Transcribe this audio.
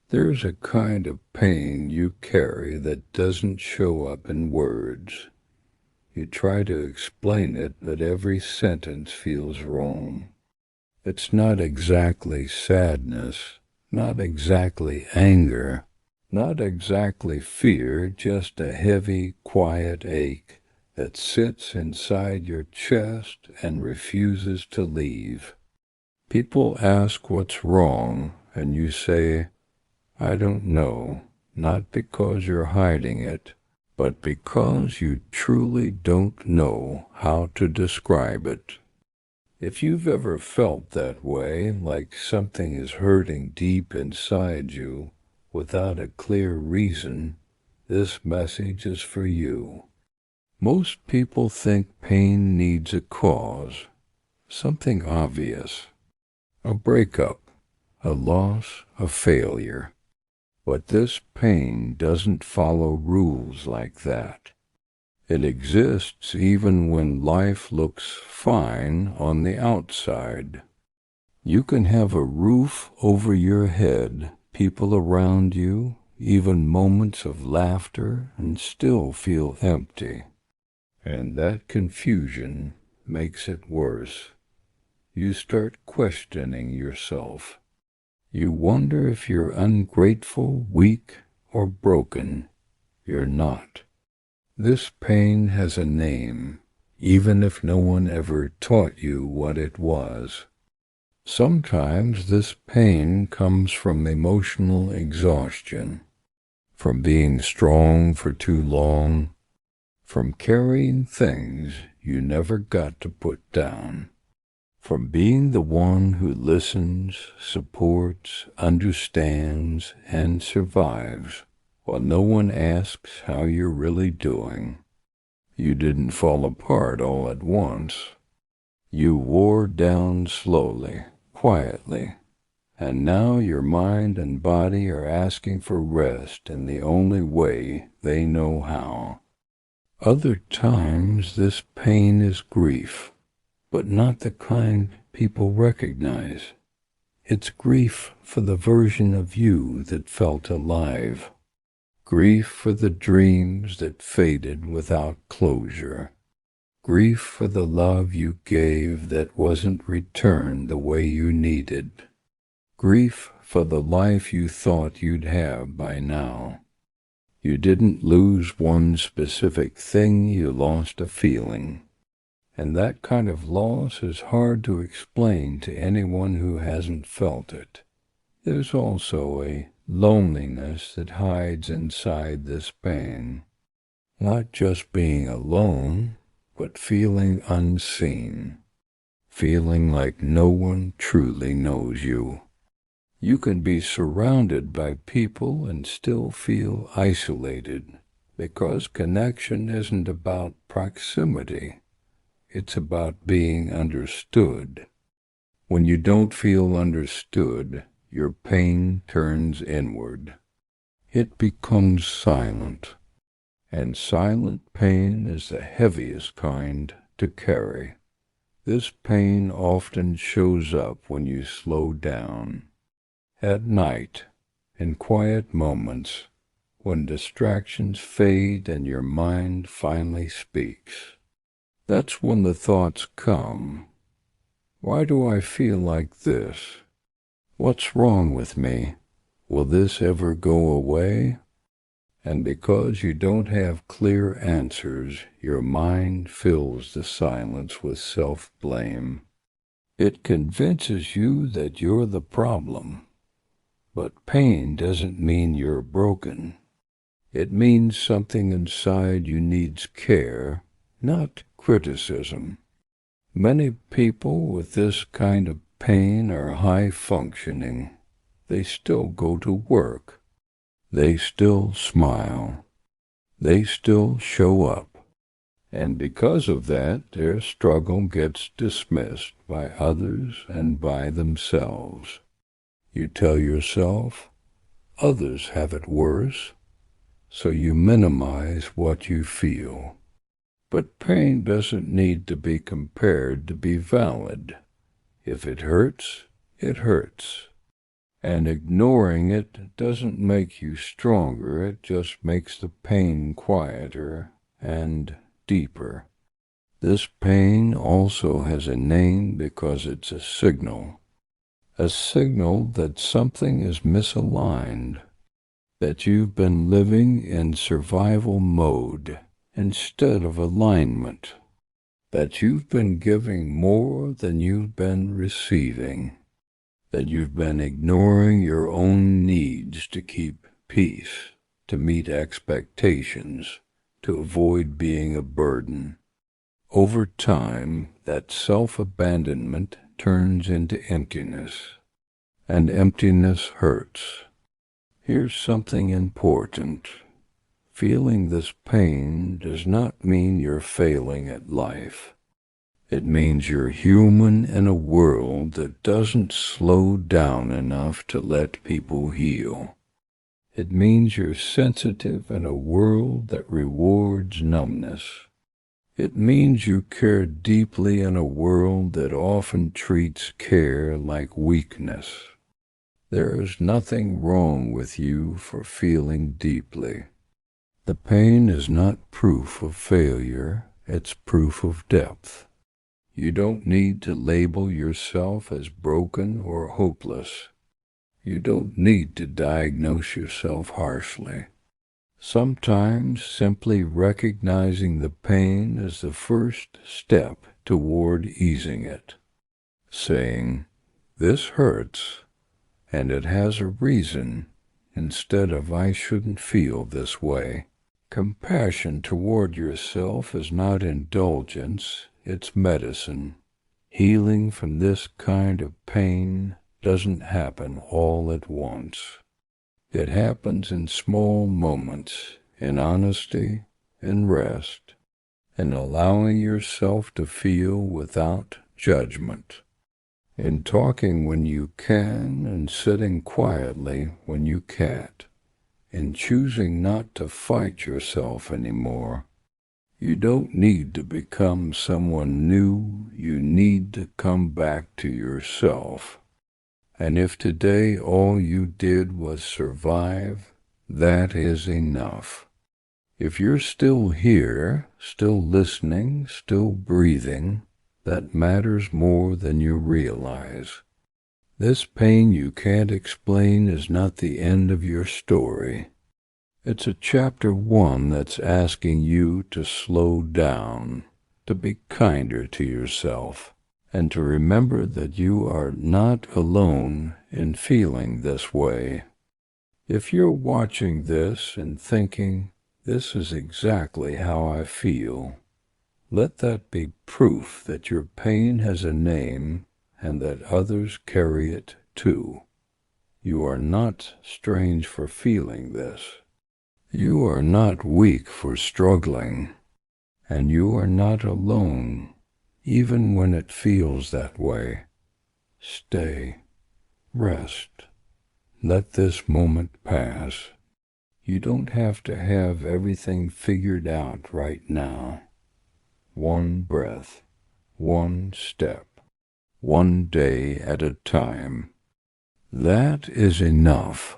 There's a kind of pain you carry that doesn't show up in words. You try to explain it, but every sentence feels wrong. It's not exactly sadness, not exactly anger, not exactly fear, just a heavy, quiet ache that sits inside your chest and refuses to leave. People ask what's wrong, and you say, I don't know, not because you're hiding it, but because you truly don't know how to describe it. If you've ever felt that way, like something is hurting deep inside you without a clear reason, this message is for you. Most people think pain needs a cause, something obvious, a breakup, a loss, a failure. But this pain doesn't follow rules like that. It exists even when life looks fine on the outside. You can have a roof over your head, people around you, even moments of laughter, and still feel empty. And that confusion makes it worse. You start questioning yourself. You wonder if you're ungrateful, weak, or broken. You're not. This pain has a name, even if no one ever taught you what it was. Sometimes this pain comes from emotional exhaustion, from being strong for too long, from carrying things you never got to put down. From being the one who listens, supports, understands, and survives, while no one asks how you're really doing. You didn't fall apart all at once. You wore down slowly, quietly, and now your mind and body are asking for rest in the only way they know how. Other times this pain is grief, but not the kind people recognize. It's grief for the version of you that felt alive. Grief for the dreams that faded without closure. Grief for the love you gave that wasn't returned the way you needed. Grief for the life you thought you'd have by now. You didn't lose one specific thing, you lost a feeling. And that kind of loss is hard to explain to anyone who hasn't felt it. There's also a loneliness that hides inside this pain. Not just being alone, but feeling unseen. Feeling like no one truly knows you. You can be surrounded by people and still feel isolated, because connection isn't about proximity. It's about being understood. When you don't feel understood, your pain turns inward. It becomes silent, and silent pain is the heaviest kind to carry. This pain often shows up when you slow down. At night, in quiet moments, when distractions fade and your mind finally speaks. That's when the thoughts come. Why do I feel like this? What's wrong with me? Will this ever go away? And because you don't have clear answers, your mind fills the silence with self-blame. It convinces you that you're the problem. But pain doesn't mean you're broken. It means something inside you needs care, not criticism. Many people with this kind of pain are high-functioning. They still go to work. They still smile. They still show up. And because of that, their struggle gets dismissed by others and by themselves. You tell yourself, others have it worse, so you minimize what you feel. But pain doesn't need to be compared to be valid. If it hurts, it hurts. And ignoring it doesn't make you stronger, it just makes the pain quieter and deeper. This pain also has a name because it's a signal that something is misaligned, that you've been living in survival mode instead of alignment, that you've been giving more than you've been receiving, that you've been ignoring your own needs to keep peace, to meet expectations, to avoid being a burden. Over time, that self-abandonment turns into emptiness, and emptiness hurts. Here's something important. Feeling this pain does not mean you're failing at life. It means you're human in a world that doesn't slow down enough to let people heal. It means you're sensitive in a world that rewards numbness. It means you care deeply in a world that often treats care like weakness. There is nothing wrong with you for feeling deeply. The pain is not proof of failure, it's proof of depth. You don't need to label yourself as broken or hopeless. You don't need to diagnose yourself harshly. Sometimes simply recognizing the pain is the first step toward easing it. Saying, "This hurts, and it has a reason," instead of "I shouldn't feel this way." Compassion toward yourself is not indulgence, it's medicine. Healing from this kind of pain doesn't happen all at once. It happens in small moments, in honesty, in rest, in allowing yourself to feel without judgment, in talking when you can and sitting quietly when you can't, in choosing not to fight yourself anymore. You don't need to become someone new, you need to come back to yourself. And if today all you did was survive, that is enough. If you're still here, still listening, still breathing, that matters more than you realize. This pain you can't explain is not the end of your story. It's a chapter 1 that's asking you to slow down, to be kinder to yourself, and to remember that you are not alone in feeling this way. If you're watching this and thinking, "This is exactly how I feel," let that be proof that your pain has a name and that others carry it too. You are not strange for feeling this. You are not weak for struggling, and you are not alone, even when it feels that way. Stay, rest, let this moment pass. You don't have to have everything figured out right now. One breath, one step, one day at a time. That is enough.